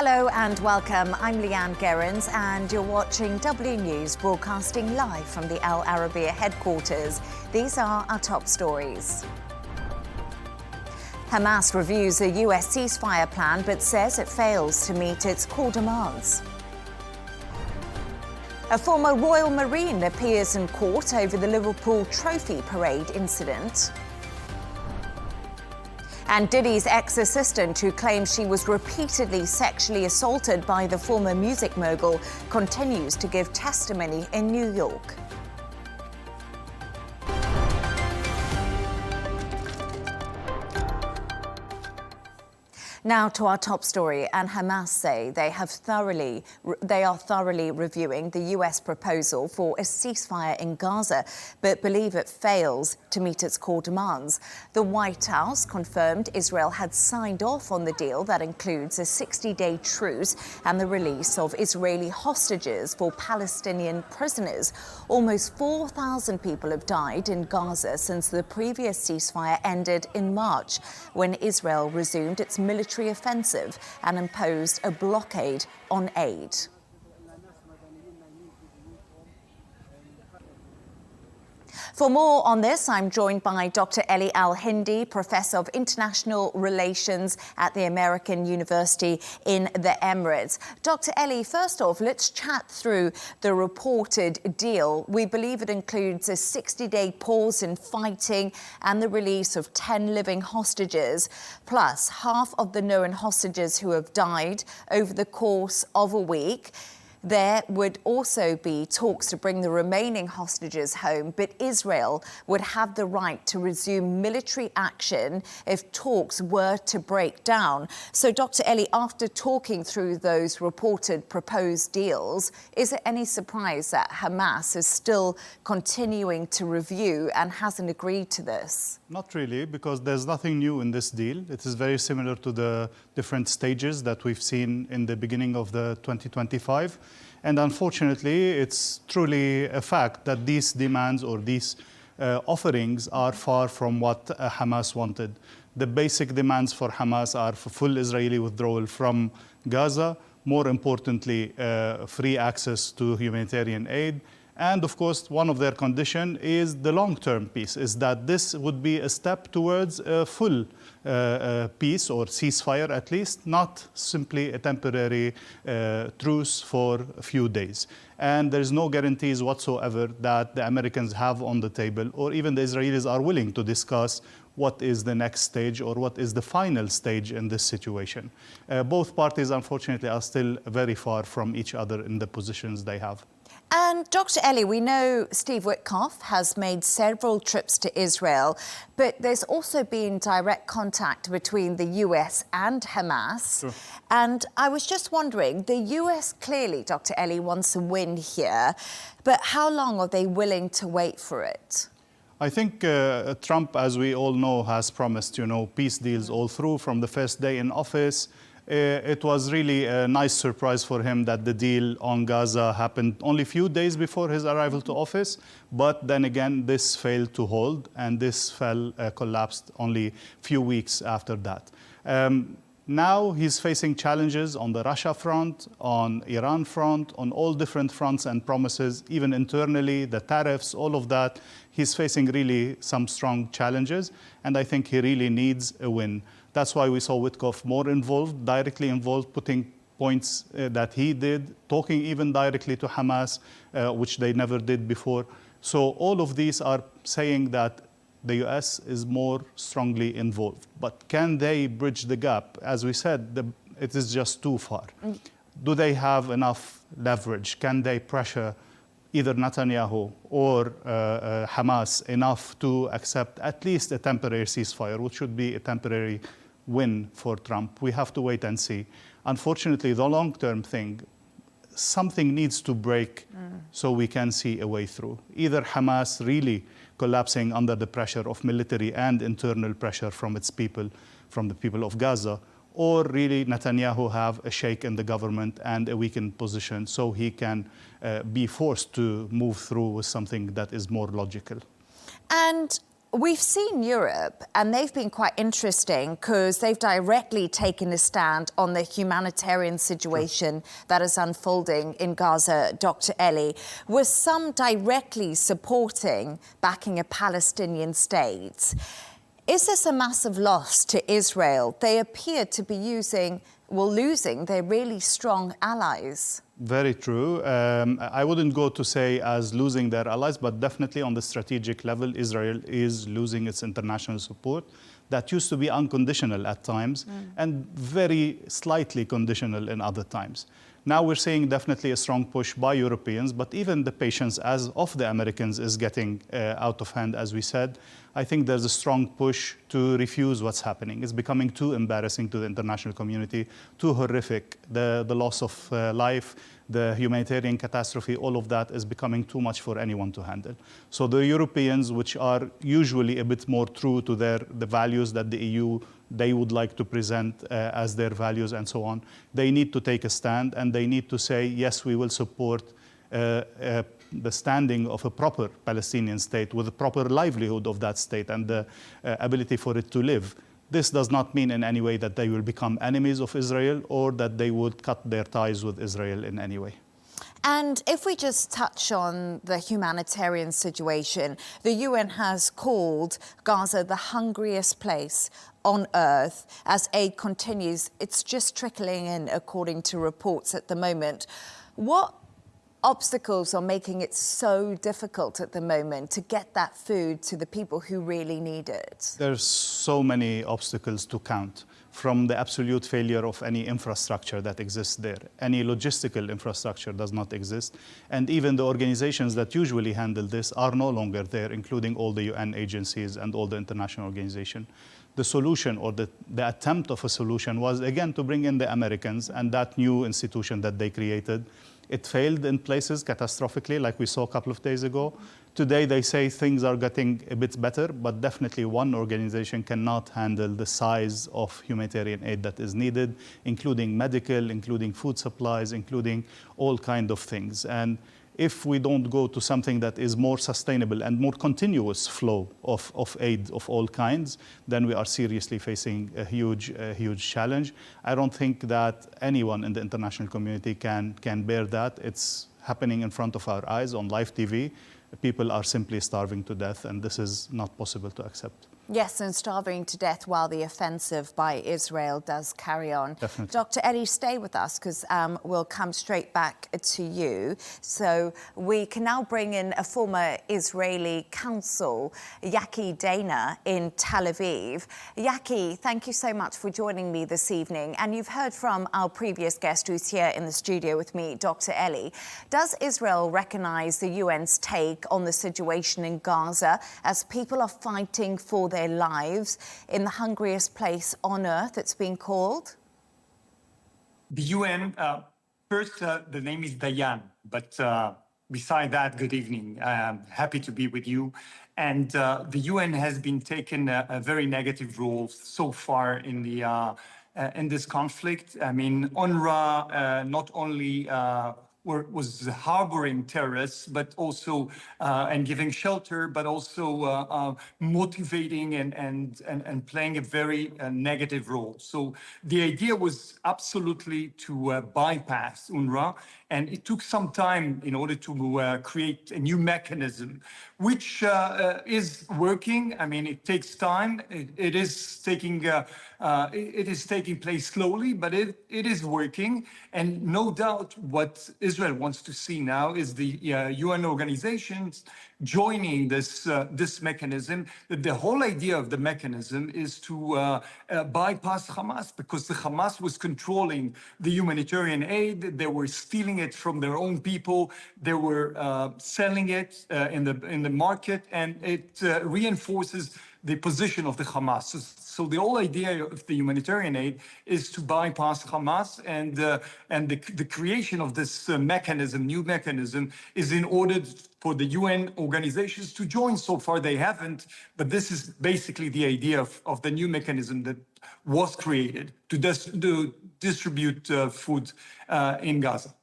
Hello and welcome. I'm Leigh-Ann Gerrans and you're watching W News broadcasting live from the Al Arabiya headquarters. These are our top stories. Hamas reviews a US ceasefire plan but says it fails to meet its core demands. A former Royal Marine appears in court over the Liverpool Trophy Parade incident. And Diddy's ex-assistant, who claims she was repeatedly sexually assaulted by the former music mogul, continues to give testimony in New York. Now to our top story, and Hamas say they are thoroughly reviewing the US proposal for a ceasefire in Gaza, but believe it fails to meet its core demands. The White House confirmed Israel had signed off on the deal that includes a 60-day truce and the release of Israeli hostages for Palestinian prisoners. Almost 4,000 people have died in Gaza since the previous ceasefire ended in March, when Israel resumed its military offensive and imposed a blockade on aid. For more on this, I'm joined by Dr. Elie Al-Hindi, Professor of International Relations at the American University in the Emirates. Dr. Elie, first off, let's chat through the reported deal. We believe it includes a 60-day pause in fighting and the release of 10 living hostages, plus half of the known hostages who have died over the course of a week. There would also be talks to bring the remaining hostages home, but Israel would have the right to resume military action if talks were to break down. So, Dr. Elie, after talking through those reported proposed deals, is it any surprise that Hamas is still continuing to review and hasn't agreed to this? Not really, because there's nothing new in this deal. It is very similar to the different stages that we've seen in the beginning of the 2025. And unfortunately, it's truly a fact that these demands or these offerings are far from what Hamas wanted. The basic demands for Hamas are for full Israeli withdrawal from Gaza, more importantly, free access to humanitarian aid. And of course, one of their conditions is the long-term peace, is that this would be a step towards a full peace or ceasefire at least, not simply a temporary truce for a few days. And there's no guarantees whatsoever that the Americans have on the table, or even the Israelis are willing to discuss what is the next stage or what is the final stage in this situation. Both parties, unfortunately, are still very far from each other in the positions they have. And Dr. Elie, we know Steve Witkoff has made several trips to Israel, but there's also been direct contact between the US and Hamas. Sure. And I was just wondering, the US clearly, Dr. Elie, wants a win here, but how long are they willing to wait for it? I think Trump, as we all know, has promised, peace deals all through from the first day in office. It was really a nice surprise for him that the deal on Gaza happened only a few days before his arrival to office. But then again, this failed to hold, and this collapsed only a few weeks after that. Now he's facing challenges on the Russia front, on Iran front, on all different fronts and promises, even internally, the tariffs, all of that. He's facing really some strong challenges, and I think he really needs a win. That's why we saw Witkoff more involved, directly involved, putting points that he did, talking even directly to Hamas, which they never did before. So all of these are saying that the US is more strongly involved. But can they bridge the gap? As we said, it is just too far. Do they have enough leverage? Can they pressure either Netanyahu or Hamas enough to accept at least a temporary ceasefire, which would be a temporary win for Trump? We have to wait and see. Unfortunately, the long-term thing, something needs to break so we can see a way through. Either Hamas really collapsing under the pressure of military and internal pressure from its people, from the people of Gaza, or really Netanyahu have a shake in the government and a weakened position so he can be forced to move through with something that is more logical. And We've seen Europe, and they've been quite interesting because they've directly taken a stand on the humanitarian situation that is unfolding in Gaza, Dr. Ellie, with some directly supporting backing a Palestinian state. Is this a massive loss to Israel? They appear to be losing their really strong allies. Very true. I wouldn't go to say as losing their allies, but definitely on the strategic level, Israel is losing its international support that used to be unconditional at times and very slightly conditional in other times. Now we're seeing definitely a strong push by Europeans, but even the patience as of the Americans is getting out of hand, as we said. I think there's a strong push to refuse what's happening. It's becoming too embarrassing to the international community, too horrific. The loss of life, the humanitarian catastrophe, all of that is becoming too much for anyone to handle. So the Europeans, which are usually a bit more true to the values that the EU they would like to present as their values and so on, they need to take a stand and they need to say, yes, we will support the standing of a proper Palestinian state with a proper livelihood of that state and the ability for it to live. This does not mean in any way that they will become enemies of Israel or that they would cut their ties with Israel in any way. And if we just touch on the humanitarian situation, the UN has called Gaza the hungriest place on earth as aid continues. It's just trickling in according to reports at the moment. What obstacles are making it so difficult at the moment to get that food to the people who really need it? There's so many obstacles to count, from the absolute failure of any infrastructure that exists there. Any logistical infrastructure does not exist. And even the organizations that usually handle this are no longer there, including all the UN agencies and all the international organizations. The solution or the attempt of a solution was, again, to bring in the Americans and that new institution that they created. It failed in places catastrophically, like we saw a couple of days ago. Today, they say things are getting a bit better, but definitely one organization cannot handle the size of humanitarian aid that is needed, including medical, including food supplies, including all kinds of things. And if we don't go to something that is more sustainable and more continuous flow of aid of all kinds, then we are seriously facing a huge challenge. I don't think that anyone in the international community can bear that. It's happening in front of our eyes on live TV. People are simply starving to death, and this is not possible to accept. Yes, and starving to death while the offensive by Israel does carry on. Definitely. Dr. Ellie, stay with us because we'll come straight back to you. So we can now bring in a former Israeli consul, Yaki Dana, in Tel Aviv. Yaki, thank you so much for joining me this evening. And you've heard from our previous guest who's here in the studio with me, Dr. Ellie. Does Israel recognize the UN's take on the situation in Gaza as people are fighting for their lives in the hungriest place on earth, it's been called? The UN, first, the name is Dayan, but beside that, good evening. I'm happy to be with you. And the UN has been taking a very negative role so far in this conflict. I mean, UNRWA not only was harboring terrorists, but also and giving shelter, but also motivating and playing a very negative role. So the idea was absolutely to bypass UNRWA, and it took some time in order to create a new mechanism, which is working. I mean, it takes time. It is taking place slowly, but it is working. And no doubt what Israel wants to see now is the UN organizations joining this mechanism. The whole idea of the mechanism is to bypass Hamas, because the Hamas was controlling the humanitarian aid. They were stealing it from their own people. They were selling it in the market, and it reinforces the position of the Hamas. So the whole idea of the humanitarian aid is to bypass Hamas, and the creation of this mechanism, new mechanism, is in order for the UN organizations to join. So far they haven't, but this is basically the idea of the new mechanism that was created to distribute food in Gaza.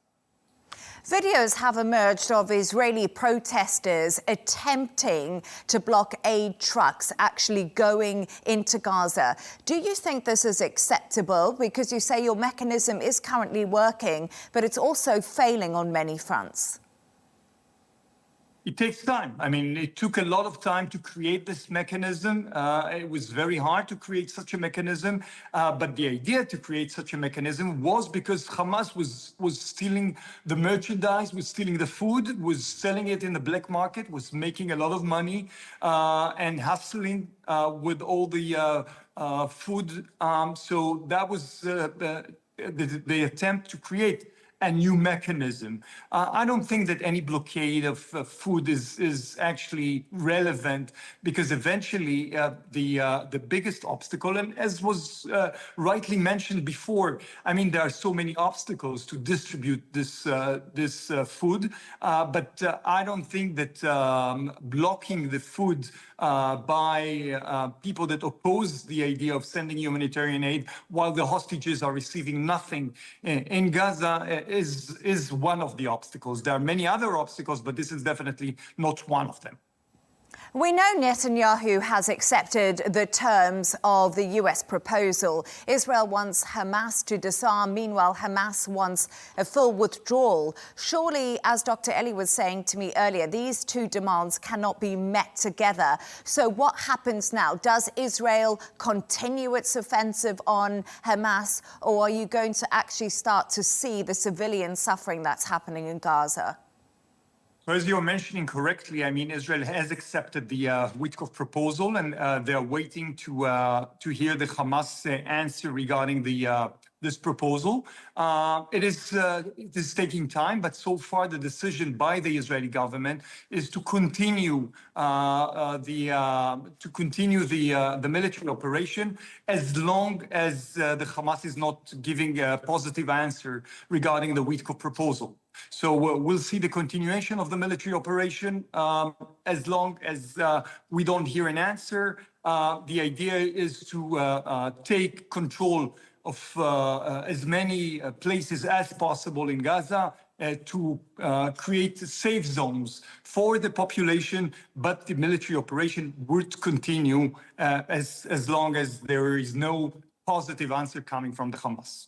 Videos have emerged of Israeli protesters attempting to block aid trucks actually going into Gaza. Do you think this is acceptable? Because you say your mechanism is currently working, but it's also failing on many fronts. It takes time. I mean, it took a lot of time to create this mechanism. It was very hard to create such a mechanism. But the idea to create such a mechanism was because Hamas was stealing the merchandise, was stealing the food, was selling it in the black market, was making a lot of money and hustling with all the food. So that was the attempt to create a new mechanism. I don't think that any blockade of food is actually relevant, because eventually the biggest obstacle, and as was rightly mentioned before, I mean, there are so many obstacles to distribute this food, but I don't think that blocking the food by people that oppose the idea of sending humanitarian aid while the hostages are receiving nothing in Gaza is one of the obstacles. There are many other obstacles, but this is definitely not one of them. We know Netanyahu has accepted the terms of the US proposal. Israel wants Hamas to disarm. Meanwhile, Hamas wants a full withdrawal. Surely, as Dr. Eli was saying to me earlier, these two demands cannot be met together. So what happens now? Does Israel continue its offensive on Hamas, or are you going to actually start to see the civilian suffering that's happening in Gaza? So as you're mentioning correctly, I mean, Israel has accepted the Witkoff proposal, and they're waiting to hear the Hamas answer regarding this proposal. It is taking time, but so far the decision by the Israeli government is to continue the military operation as long as the Hamas is not giving a positive answer regarding the Witkoff proposal. So we'll see the continuation of the military operation as long as we don't hear an answer. The idea is to take control of as many places as possible in Gaza to create safe zones for the population, but the military operation would continue as long as there is no positive answer coming from the Hamas.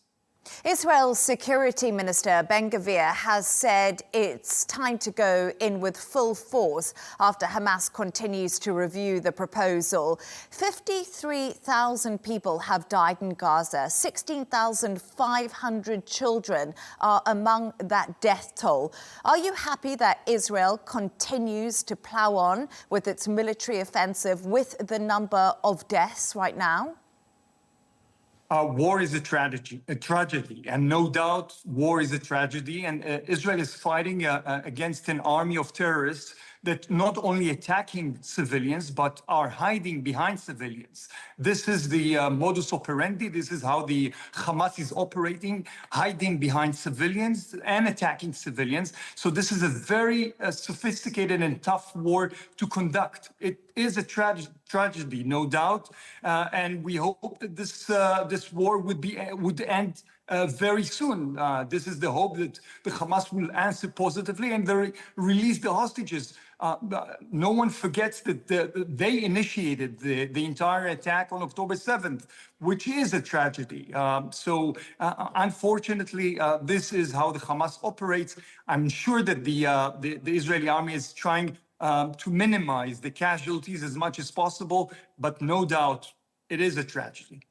Israel's Security Minister Ben-Gvir has said it's time to go in with full force after Hamas continues to review the proposal. 53,000 people have died in Gaza. 16,500 children are among that death toll. Are you happy that Israel continues to plow on with its military offensive with the number of deaths right now? War is a tragedy, and no doubt war is a tragedy. And Israel is fighting against an army of terrorists that not only attacking civilians, but are hiding behind civilians. This is the modus operandi. This is how the Hamas is operating, hiding behind civilians and attacking civilians. So this is a very sophisticated and tough war to conduct. It is a tragedy, no doubt, and we hope that this war would end very soon. This is the hope, that the Hamas will answer positively and they release the hostages. No one forgets that they initiated the entire attack on October 7th, which is a tragedy. So unfortunately, this is how the Hamas operates. I'm sure that the Israeli army is trying to minimize the casualties as much as possible, but no doubt it is a tragedy.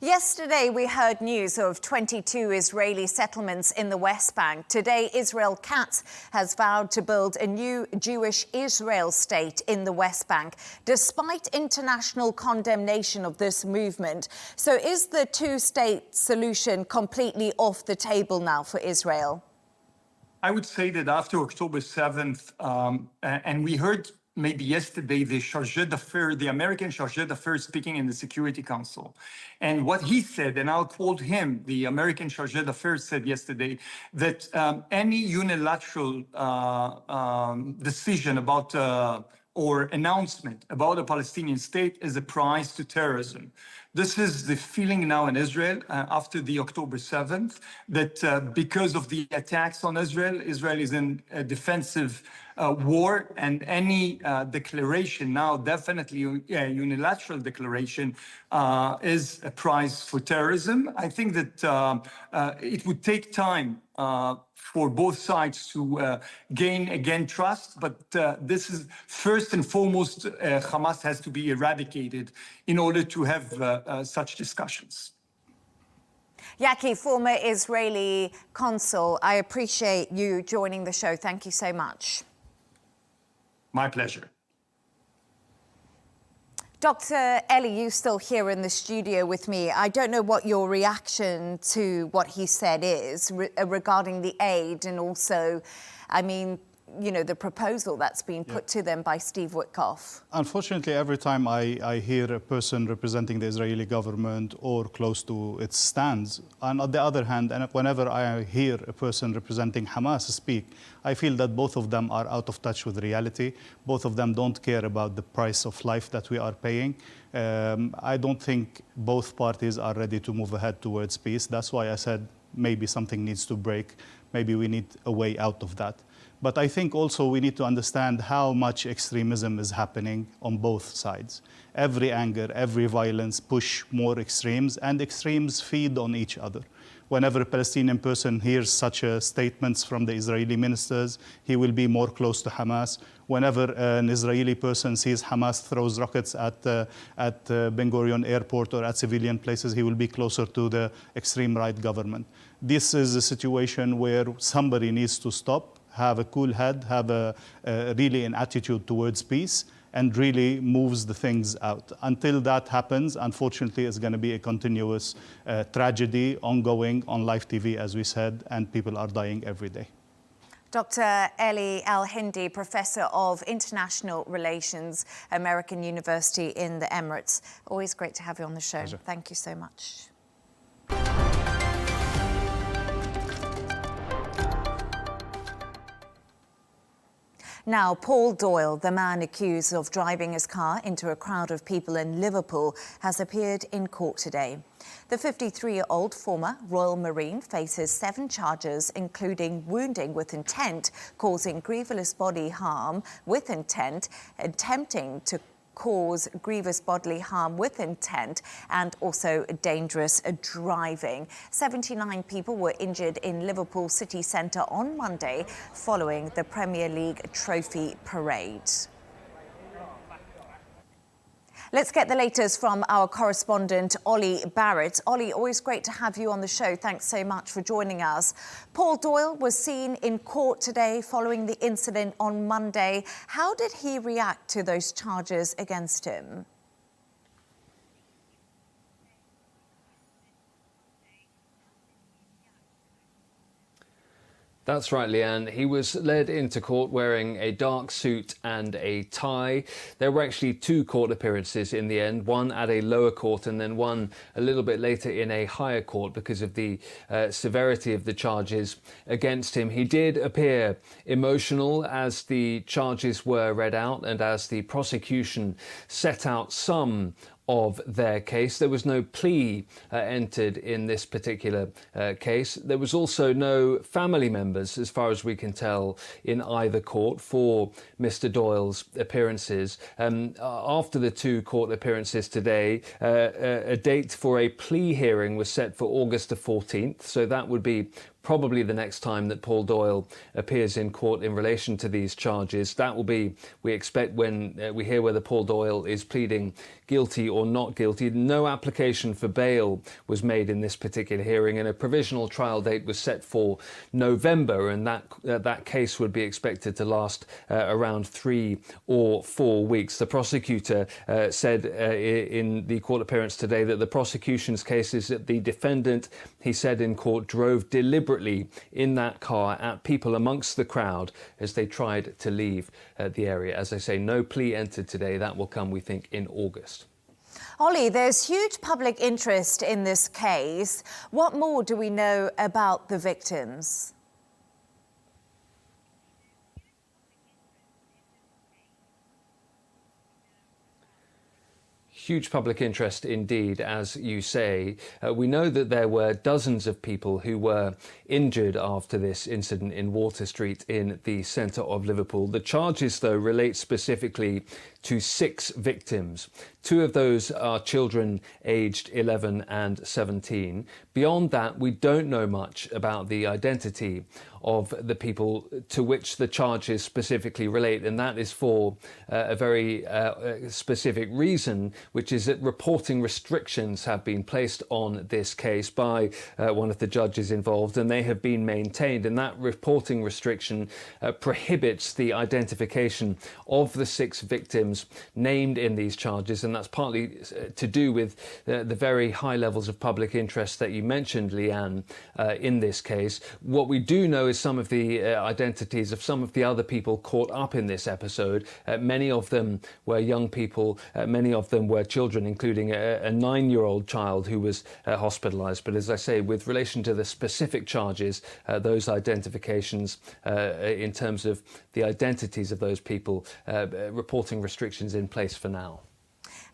Yesterday, we heard news of 22 Israeli settlements in the West Bank. Today, Israel Katz has vowed to build a new Jewish Israel state in the West Bank, despite international condemnation of this movement. So is the two-state solution completely off the table now for Israel? I would say that after October 7th, and we heard maybe yesterday, the chargé d'affaires, the American chargé d'affaires speaking in the Security Council. And what he said, and I'll quote him, the American chargé d'affaires said yesterday, that any unilateral decision about or announcement about a Palestinian state is a prize to terrorism. This is the feeling now in Israel after the October 7th, that because of the attacks on Israel, Israel is in a defensive war, and any declaration now, definitely a unilateral declaration, is a prize for terrorism. I think that it would take time for both sides to gain again trust, but this is first and foremost, Hamas has to be eradicated in order to have such discussions. Yaki, former Israeli consul, I appreciate you joining the show. Thank you so much. My pleasure. Dr. Ellie, you still here in the studio with me. I don't know what your reaction to what he said is regarding the aid and also, I mean, you know, the proposal that's been put to them by Steve Witkoff. Unfortunately, every time I hear a person representing the Israeli government or close to its stands, and on the other hand, and whenever I hear a person representing Hamas speak, I feel that both of them are out of touch with reality. Both of them don't care about the price of life that we are paying. I don't think both parties are ready to move ahead towards peace. That's why I said maybe something needs to break. Maybe we need a way out of that. But I think also we need to understand how much extremism is happening on both sides. Every anger, every violence push more extremes, and extremes feed on each other. Whenever a Palestinian person hears such statements from the Israeli ministers, he will be more close to Hamas. Whenever an Israeli person sees Hamas throws rockets at Ben Gurion Airport or at civilian places, he will be closer to the extreme right government. This is a situation where somebody needs to stop, have a cool head, have really an attitude towards peace, and really moves the things out. Until that happens, unfortunately, it's going to be a continuous tragedy ongoing on live TV, as we said, and people are dying every day. Dr. Leigh Al-Hindi, Professor of International Relations, American University in the Emirates. Always great to have you on the show. Pleasure. Thank you so much. Now, Paul Doyle, the man accused of driving his car into a crowd of people in Liverpool, has appeared in court today. The 53-year-old former Royal Marine faces 7 charges, including wounding with intent, causing grievous bodily harm with intent, attempting to cause grievous bodily harm with intent, and also dangerous driving. 79 people were injured in Liverpool city centre on Monday following the Premier League trophy parade. Let's get the latest from our correspondent, Ollie Barrett. Ollie, always great to have you on the show. Thanks so much for joining us. Paul Doyle was seen in court today following the incident on Monday. How did he react to those charges against him? That's right, Leigh-Ann. He was led into court wearing a dark suit and a tie. There were actually 2 court appearances in the end, one at a lower court and then one a little bit later in a higher court because of the severity of the charges against him. He did appear emotional as the charges were read out and as the prosecution set out some of their case. There was no plea entered in this particular case. There was also no family members, as far as we can tell, in either court for Mr. Doyle's appearances. After the 2 court appearances today, a date for a plea hearing was set for August the 14th, so that would be probably the next time that Paul Doyle appears in court in relation to these charges. That will be, we expect, when we hear whether Paul Doyle is pleading guilty or not guilty. No application for bail was made in this particular hearing, and a provisional trial date was set for November, and that case would be expected to last around 3 or 4 weeks. The prosecutor said in the court appearance today that the prosecution's case is that the defendant, he said in court, drove deliberately in that car at people amongst the crowd as they tried to leave the area. As I say, no plea entered today. That will come, we think, in August. Ollie, there's huge public interest in this case. What more do we know about the victims? Huge public interest indeed, as you say. We know that there were dozens of people who were injured after this incident in Water Street in the centre of Liverpool. The charges, though, relate specifically to 6 victims. 2 of those are children aged 11 and 17. Beyond that, we don't know much about the identity of the people to which the charges specifically relate, and that is for a very specific reason, which is that reporting restrictions have been placed on this case by one of the judges involved, and they have been maintained, and that reporting restriction prohibits the identification of the 6 victims named in these charges, and that's partly to do with the very high levels of public interest that you mentioned, Leigh-Ann, in this case. What we do know is some of the identities of some of the other people caught up in this episode. Many of them were young people, many of them were children, including a 9-year-old child who was hospitalised. But as I say, with relation to the specific charges, those identifications in terms of the identities of those people, reporting restrictions in place for now.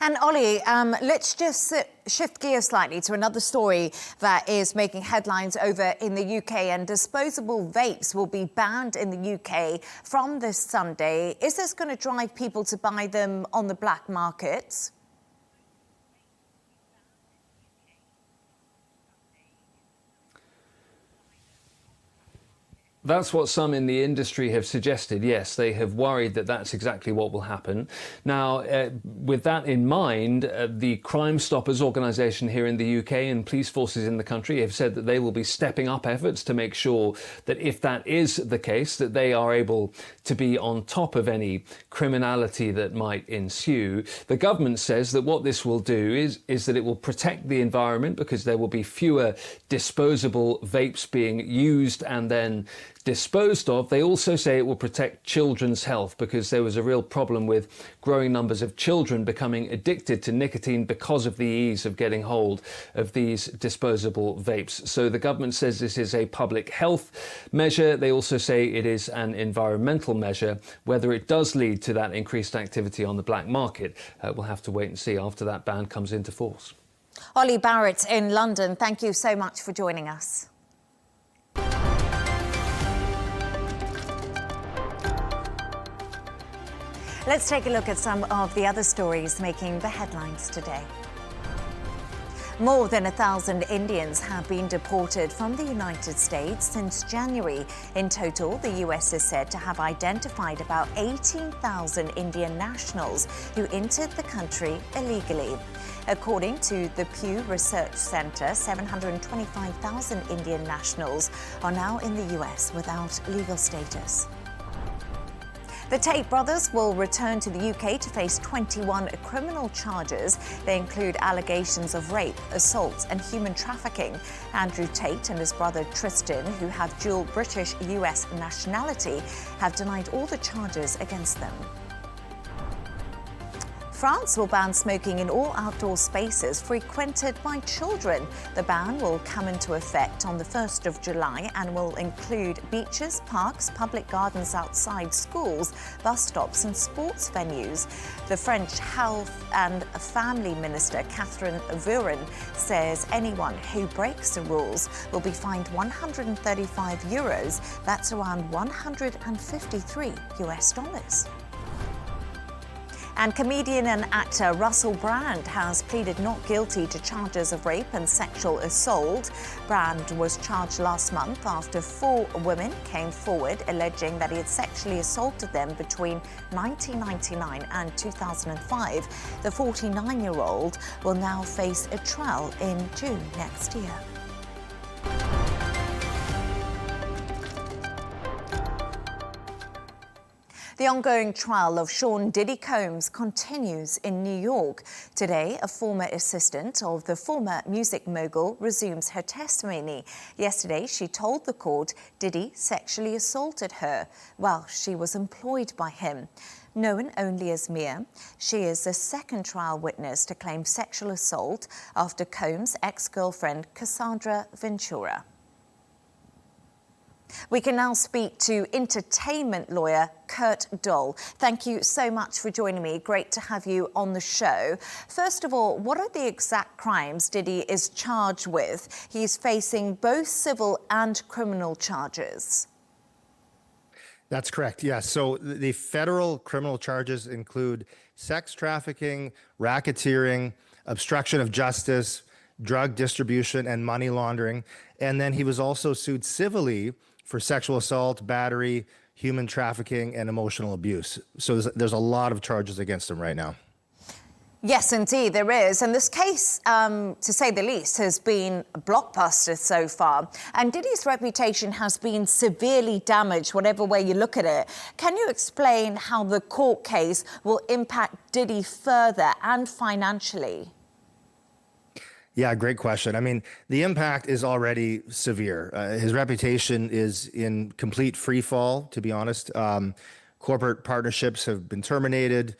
And Ollie, let's just shift gears slightly to another story that is making headlines over in the UK, and disposable vapes will be banned in the UK from this Sunday. Is this going to drive people to buy them on the black market? That's what some in the industry have suggested. Yes, they have worried that that's exactly what will happen. Now, with that in mind, the Crime Stoppers organisation here in the UK and police forces in the country have said that they will be stepping up efforts to make sure that if that is the case, that they are able to be on top of any criminality that might ensue. The government says that what this will do is that it will protect the environment, because there will be fewer disposable vapes being used and then disposed of. They also say it will protect children's health, because there was a real problem with growing numbers of children becoming addicted to nicotine because of the ease of getting hold of these disposable vapes. So the government says this is a public health measure. They also say it is an environmental measure. Whether it does lead to that increased activity on the black market, we'll have to wait and see after that ban comes into force. Ollie Barrett in London, thank you so much for joining us. Let's take a look at some of the other stories making the headlines today. More than 1,000 Indians have been deported from the United States since January. In total, the US is said to have identified about 18,000 Indian nationals who entered the country illegally. According to the Pew Research Center, 725,000 Indian nationals are now in the US without legal status. The Tate brothers will return to the UK to face 21 criminal charges. They include allegations of rape, assault and human trafficking. Andrew Tate and his brother Tristan, who have dual British-US nationality, have denied all the charges against them. France will ban smoking in all outdoor spaces frequented by children. The ban will come into effect on the 1st of July and will include beaches, parks, public gardens outside schools, bus stops and sports venues. The French Health and Family Minister, Catherine Vurin, says anyone who breaks the rules will be fined €135. That's around $153. And comedian and actor Russell Brand has pleaded not guilty to charges of rape and sexual assault. Brand was charged last month after 4 women came forward alleging that he had sexually assaulted them between 1999 and 2005. The 49-year-old will now face a trial in June next year. The ongoing trial of Sean Diddy Combs continues in New York. Today, a former assistant of the former music mogul resumes her testimony. Yesterday, she told the court Diddy sexually assaulted her while she was employed by him. Known only as Mia, she is the second trial witness to claim sexual assault after Combs' ex-girlfriend Cassandra Ventura. We can now speak to entertainment lawyer Kurt Doll. Thank you so much for joining me. Great to have you on the show. First of all, what are the exact crimes Diddy is charged with? He's facing both civil and criminal charges. That's correct. Yeah. So the federal criminal charges include sex trafficking, racketeering, obstruction of justice, drug distribution, and money laundering. And then he was also sued civilly for sexual assault, battery, human trafficking, and emotional abuse. So there's a lot of charges against him right now. Yes, indeed, there is. And this case, to say the least, has been a blockbuster so far. And Diddy's reputation has been severely damaged, whatever way you look at it. Can you explain how the court case will impact Diddy further and financially? Yeah, great question. I mean, the impact is already severe. His reputation is in complete free fall, to be honest. Corporate partnerships have been terminated.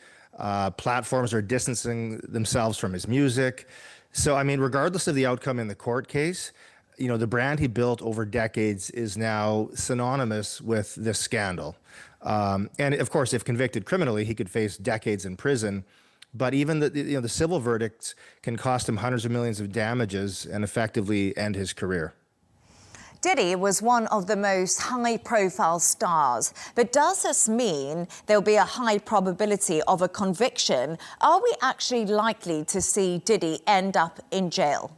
Platforms are distancing themselves from his music. So, I mean, regardless of the outcome in the court case, you know, the brand he built over decades is now synonymous with this scandal. And of course, if convicted criminally, he could face decades in prison. But even the civil verdicts can cost him hundreds of millions of damages and effectively end his career. Diddy was one of the most high-profile stars. But does this mean there'll be a high probability of a conviction? Are we actually likely to see Diddy end up in jail?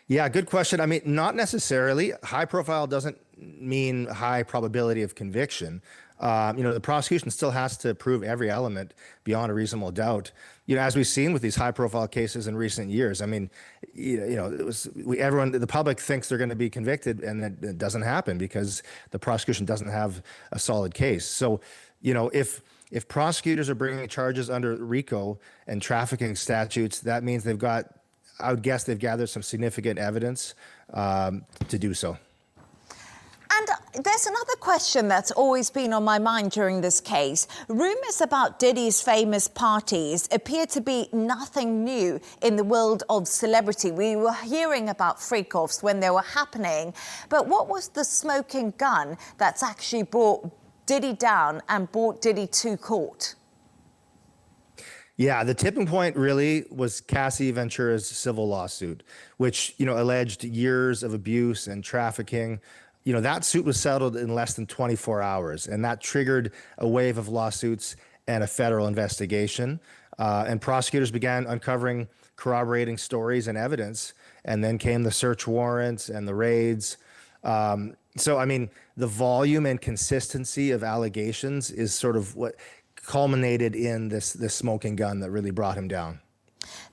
Yeah, good question. I mean, not necessarily. High profile doesn't mean high probability of conviction. The prosecution still has to prove every element beyond a reasonable doubt. You know, as we've seen with these high-profile cases in recent years. I mean, the public thinks they're going to be convicted, and it doesn't happen because the prosecution doesn't have a solid case. So, you know, if prosecutors are bringing charges under RICO and trafficking statutes, that means I would guess they've gathered some significant evidence to do so. And there's another question that's always been on my mind during this case. Rumors about Diddy's famous parties appear to be nothing new in the world of celebrity. We were hearing about freak-offs when they were happening. But what was the smoking gun that's actually brought Diddy down and brought Diddy to court? Yeah, the tipping point really was Cassie Ventura's civil lawsuit, which, alleged years of abuse and trafficking. That suit was settled in less than 24 hours, and that triggered a wave of lawsuits and a federal investigation. And prosecutors began uncovering corroborating stories and evidence, and then came the search warrants and the raids. So, I mean, the volume and consistency of allegations is sort of what culminated in this smoking gun that really brought him down.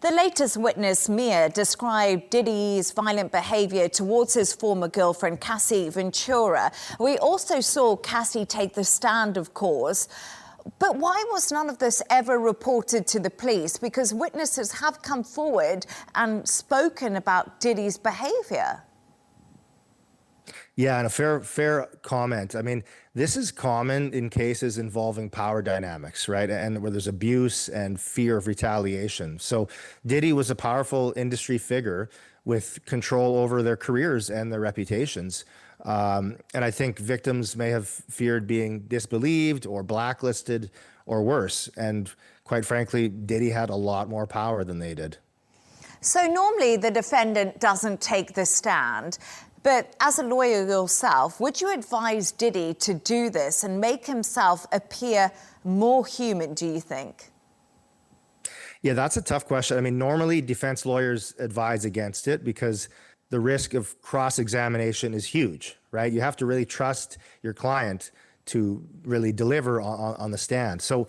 The latest witness, Mia, described Diddy's violent behavior towards his former girlfriend, Cassie Ventura. We also saw Cassie take the stand, of course. But why was none of this ever reported to the police? Because witnesses have come forward and spoken about Diddy's behavior. Yeah, and a fair comment. I mean, this is common in cases involving power dynamics, right? And where there's abuse and fear of retaliation. So Diddy was a powerful industry figure with control over their careers and their reputations. And I think victims may have feared being disbelieved or blacklisted or worse. And quite frankly, Diddy had a lot more power than they did. So normally the defendant doesn't take the stand. But as a lawyer yourself, would you advise Diddy to do this and make himself appear more human, do you think? Yeah, that's a tough question. I mean, normally defense lawyers advise against it because the risk of cross-examination is huge, right? You have to really trust your client to really deliver on the stand. So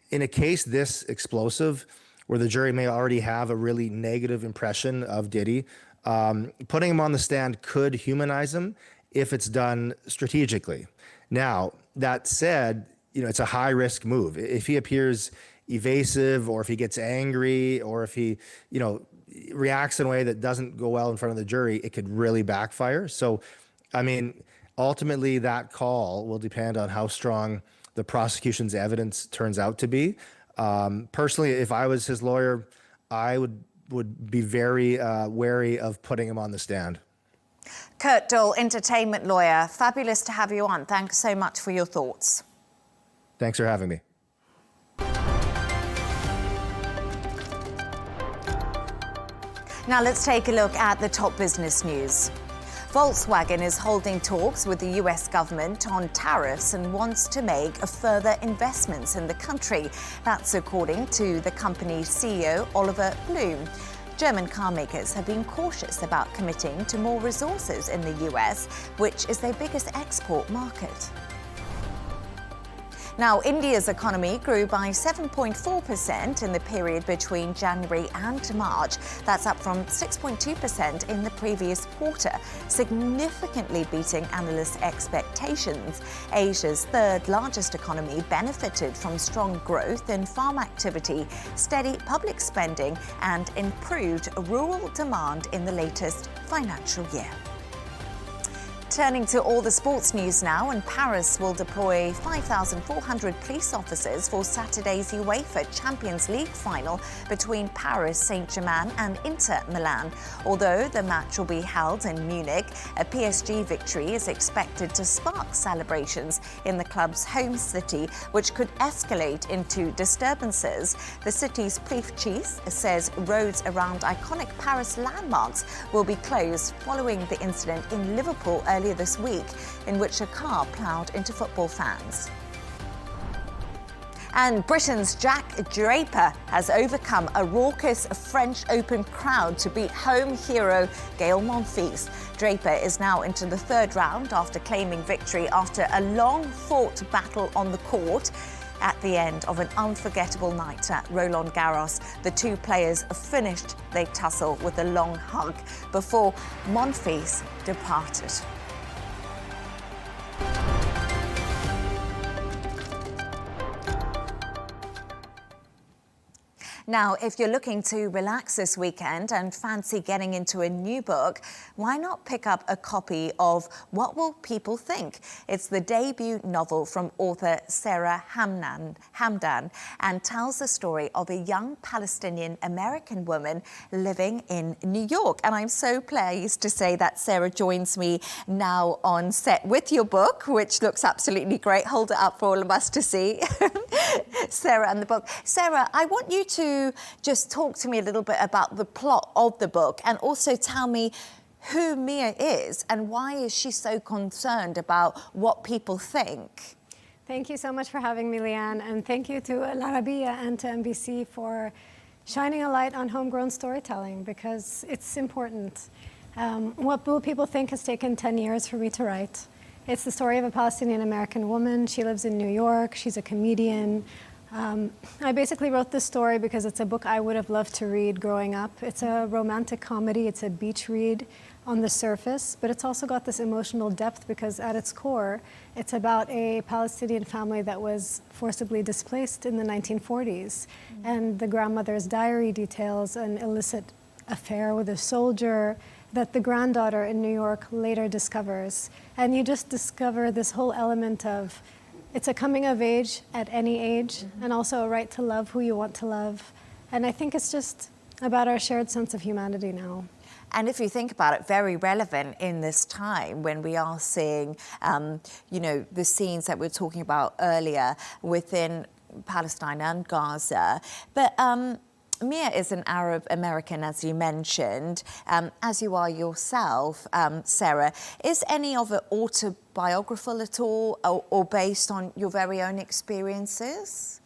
in a case this explosive, where the jury may already have a really negative impression of Diddy, putting him on the stand could humanize him if it's done strategically. Now, that said, it's a high-risk move. If he appears evasive, or if he gets angry, or if he, reacts in a way that doesn't go well in front of the jury, it could really backfire. So, I mean, ultimately, that call will depend on how strong the prosecution's evidence turns out to be. Personally, if I was his lawyer, I would be very wary of putting him on the stand. Kurt Dole, entertainment lawyer. Fabulous to have you on. Thanks so much for your thoughts. Thanks for having me. Now let's take a look at the top business news. Volkswagen is holding talks with the US government on tariffs and wants to make further investments in the country. That's according to the company's CEO, Oliver Blume. German car makers have been cautious about committing to more resources in the US, which is their biggest export market. Now, India's economy grew by 7.4% in the period between January and March. That's up from 6.2% in the previous quarter, significantly beating analysts' expectations. Asia's third largest economy benefited from strong growth in farm activity, steady public spending, and improved rural demand in the latest financial year. Turning to all the sports news now, and Paris will deploy 5,400 police officers for Saturday's UEFA Champions League final between Paris Saint-Germain and Inter Milan. Although the match will be held in Munich, a PSG victory is expected to spark celebrations in the club's home city, which could escalate into disturbances. The city's police chief says roads around iconic Paris landmarks will be closed following the incident in Liverpool earlier this week, in which a car ploughed into football fans. And Britain's Jack Draper has overcome a raucous French Open crowd to beat home hero Gael Monfils. Draper is now into the third round after claiming victory after a long-fought battle on the court. At the end of an unforgettable night at Roland Garros, the two players finished their tussle with a long hug before Monfils departed. Now, if you're looking to relax this weekend and fancy getting into a new book, why not pick up a copy of What Will People Think? It's the debut novel from author Sarah Hamdan and tells the story of a young Palestinian American woman living in New York. And I'm so pleased to say that Sarah joins me now on set with your book, which looks absolutely great. Hold it up for all of us to see. Sarah and the book. Sarah, I want you to just talk to me a little bit about the plot of the book and also tell me who Mia is and why is she so concerned about what people think. Thank you so much for having me, Leigh-Ann, and thank you to Al Arabiya and to NBC for shining a light on homegrown storytelling because it's important. What Will People Think has taken 10 years for me to write. It's the story of a Palestinian American woman. She lives in New York. She's a comedian. I basically wrote this story because it's a book I would have loved to read growing up. It's a romantic comedy. It's a beach read on the surface, but it's also got this emotional depth because at its core, it's about a Palestinian family that was forcibly displaced in the 1940s. And the grandmother's diary details an illicit affair with a soldier that the granddaughter in New York later discovers. And you just discover this whole element of it's a coming of age at any age, and also a right to love who you want to love. And I think it's just about our shared sense of humanity now. And if you think about it, very relevant in this time when we are seeing, the scenes that we were talking about earlier within Palestine and Gaza. But Mia is an Arab American, as you mentioned, as you are yourself, Sarah. Is any of it autobiographical at all or based on your very own experiences?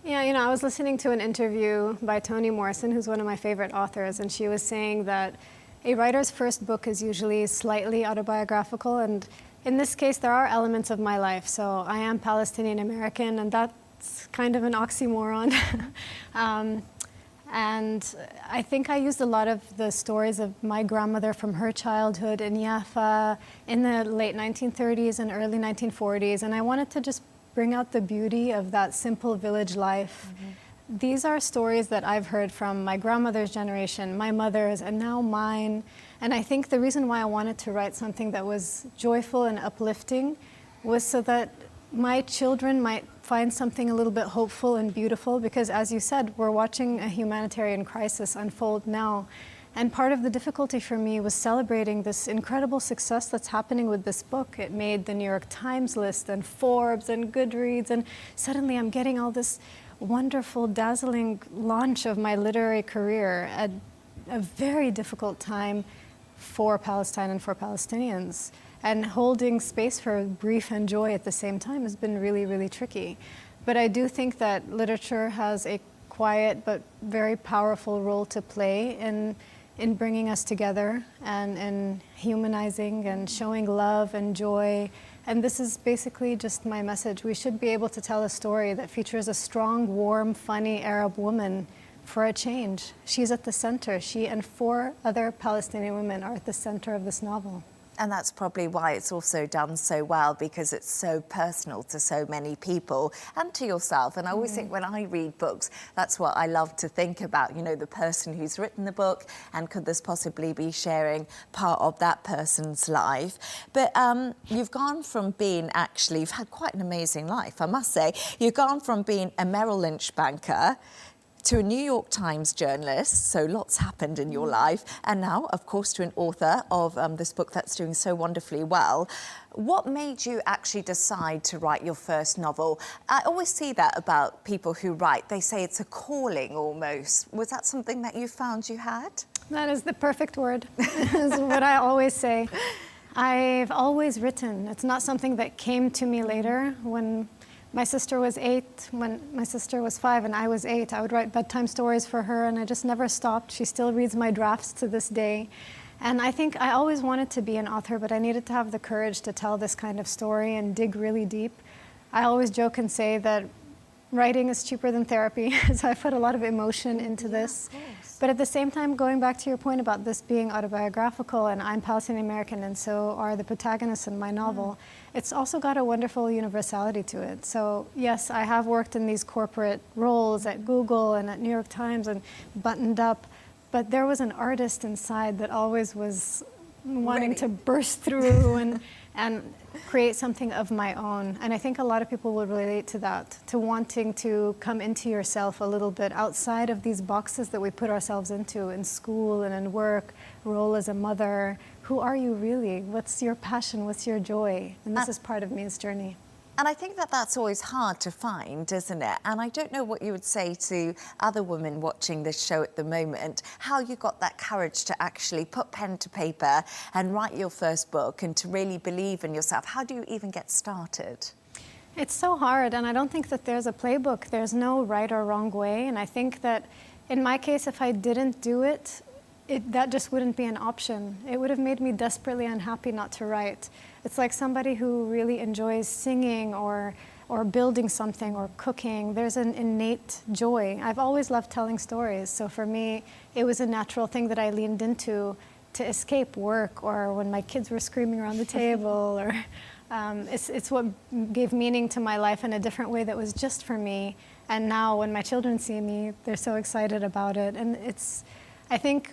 Yeah, I was listening to an interview by Toni Morrison, who's one of my favorite authors, and she was saying that a writer's first book is usually slightly autobiographical, and in this case, there are elements of my life. So I am Palestinian American, and that's kind of an oxymoron. And I think I used a lot of the stories of my grandmother from her childhood in Jaffa in the late 1930s and early 1940s, and I wanted to just bring out the beauty of that simple village life. Mm-hmm. These are stories that I've heard from my grandmother's generation, my mother's, and now mine. And I think the reason why I wanted to write something that was joyful and uplifting was so that my children might find something a little bit hopeful and beautiful, because as you said, we're watching a humanitarian crisis unfold now. And part of the difficulty for me was celebrating this incredible success that's happening with this book. It made the New York Times list and Forbes and Goodreads, and suddenly I'm getting all this wonderful, dazzling launch of my literary career at a very difficult time for Palestine and for Palestinians. And holding space for grief and joy at the same time has been really, really tricky. But I do think that literature has a quiet but very powerful role to play in bringing us together and in humanizing and showing love and joy. And this is basically just my message. We should be able to tell a story that features a strong, warm, funny Arab woman for a change. She's at the center. She and 4 other Palestinian women are at the center of this novel. And that's probably why it's also done so well, because it's so personal to so many people and to yourself. And I always think when I read books, that's what I love to think about, you know, the person who's written the book, and could this possibly be sharing part of that person's life. But you've gone from being, actually, you've had quite an amazing life, I must say. You've gone from being a Merrill Lynch banker to a New York Times journalist, so lots happened in your life, and now, of course, to an author of this book that's doing so wonderfully well. What made you actually decide to write your first novel? I always see that about people who write. They say it's a calling almost. Was that something that you found you had? That is the perfect word, is what I always say. I've always written. It's not something that came to me later. When my sister was 8, when my sister was 5 and I was 8, I would write bedtime stories for her, and I just never stopped. She still reads my drafts to this day. And I think I always wanted to be an author, but I needed to have the courage to tell this kind of story and dig really deep. I always joke and say that writing is cheaper than therapy, so I put a lot of emotion into this. But at the same time, going back to your point about this being autobiographical, and I'm Palestinian American, and so are the protagonists in my novel, it's also got a wonderful universality to it. So yes, I have worked in these corporate roles at Google and at New York Times and buttoned up, but there was an artist inside that always was wanting to burst through and create something of my own. And I think a lot of people will relate to that, to wanting to come into yourself a little bit outside of these boxes that we put ourselves into in school and in work, role as a mother. Who are you really? What's your passion? What's your joy? And this is part of me's journey. And I think that that's always hard to find, isn't it? And I don't know what you would say to other women watching this show at the moment, how you got that courage to actually put pen to paper and write your first book and to really believe in yourself. How do you even get started? It's so hard, and I don't think that there's a playbook. There's no right or wrong way. And I think that in my case, if I didn't do it, that just wouldn't be an option. It would have made me desperately unhappy not to write. It's like somebody who really enjoys singing or building something or cooking. There's an innate joy. I've always loved telling stories. So for me, it was a natural thing that I leaned into to escape work, or when my kids were screaming around the table, or it's what gave meaning to my life in a different way that was just for me. And now when my children see me, they're so excited about it. And I think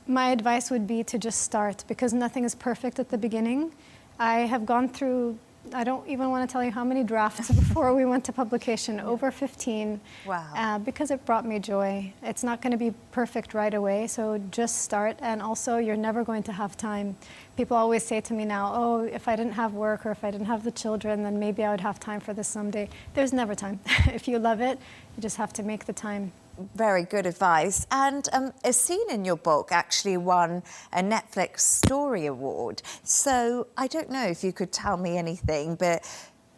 my advice would be to just start, because nothing is perfect at the beginning. I have gone through, I don't even want to tell you how many drafts before we went to publication, over 15. Wow. Because it brought me joy. It's not going to be perfect right away, so just start. And also, you're never going to have time. People always say to me now, oh, if I didn't have work or if I didn't have the children, then maybe I would have time for this someday. There's never time. If you love it, you just have to make the time. Very good advice. And a scene in your book actually won a Netflix Story Award. So I don't know if you could tell me anything, but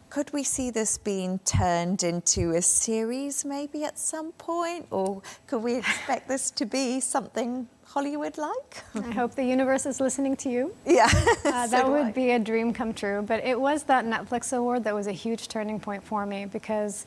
could we see this being turned into a series maybe at some point? Or could we expect this to be something Hollywood-like? I hope the universe is listening to you. Yeah. That would be a dream come true. But it was that Netflix award that was a huge turning point for me, because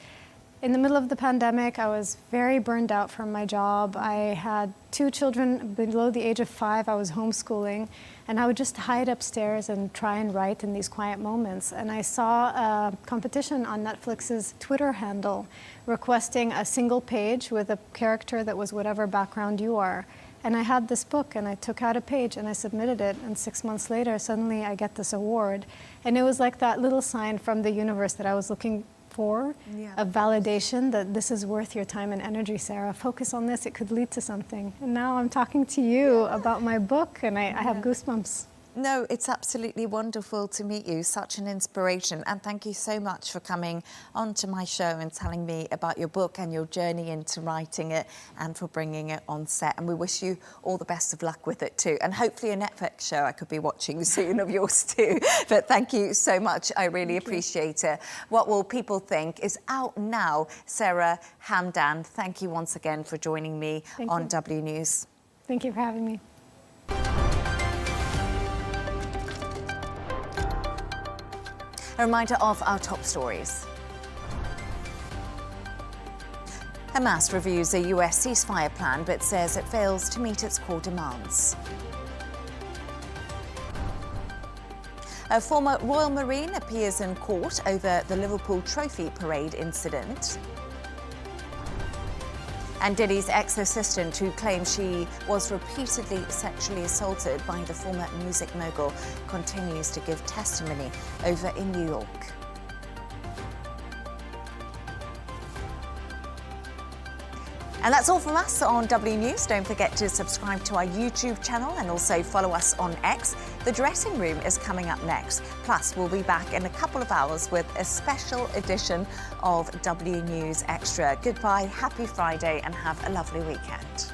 in the middle of the pandemic, I was very burned out from my job. I had 2 children below the age of 5. I was homeschooling, and I would just hide upstairs and try and write in these quiet moments. And I saw a competition on Netflix's Twitter handle requesting a single page with a character that was whatever background you are. And I had this book, and I took out a page and I submitted it, and 6 months later, suddenly I get this award. And it was like that little sign from the universe that I was looking for, of validation that this is worth your time and energy, Sarah. Focus on this, it could lead to something. And now I'm talking to you about my book, and I have goosebumps. No, it's absolutely wonderful to meet you. Such an inspiration. And thank you so much for coming onto my show and telling me about your book and your journey into writing it and for bringing it on set. And we wish you all the best of luck with it too. And hopefully a Netflix show I could be watching soon of yours too. But thank you so much. I really appreciate it. What Will People Think is out now. Sarah Hamdan, thank you once again for joining me on W News. Thank you for having me. A reminder of our top stories. Hamas reviews a US ceasefire plan but says it fails to meet its core demands. A former Royal Marine appears in court over the Liverpool Trophy Parade incident. And Diddy's ex-assistant, who claims she was repeatedly sexually assaulted by the former music mogul, continues to give testimony over in New York. And that's all from us on W News. Don't forget to subscribe to our YouTube channel and also follow us on X. The Dressing Room is coming up next. Plus, we'll be back in a couple of hours with a special edition of W News Extra. Goodbye, happy Friday, and have a lovely weekend.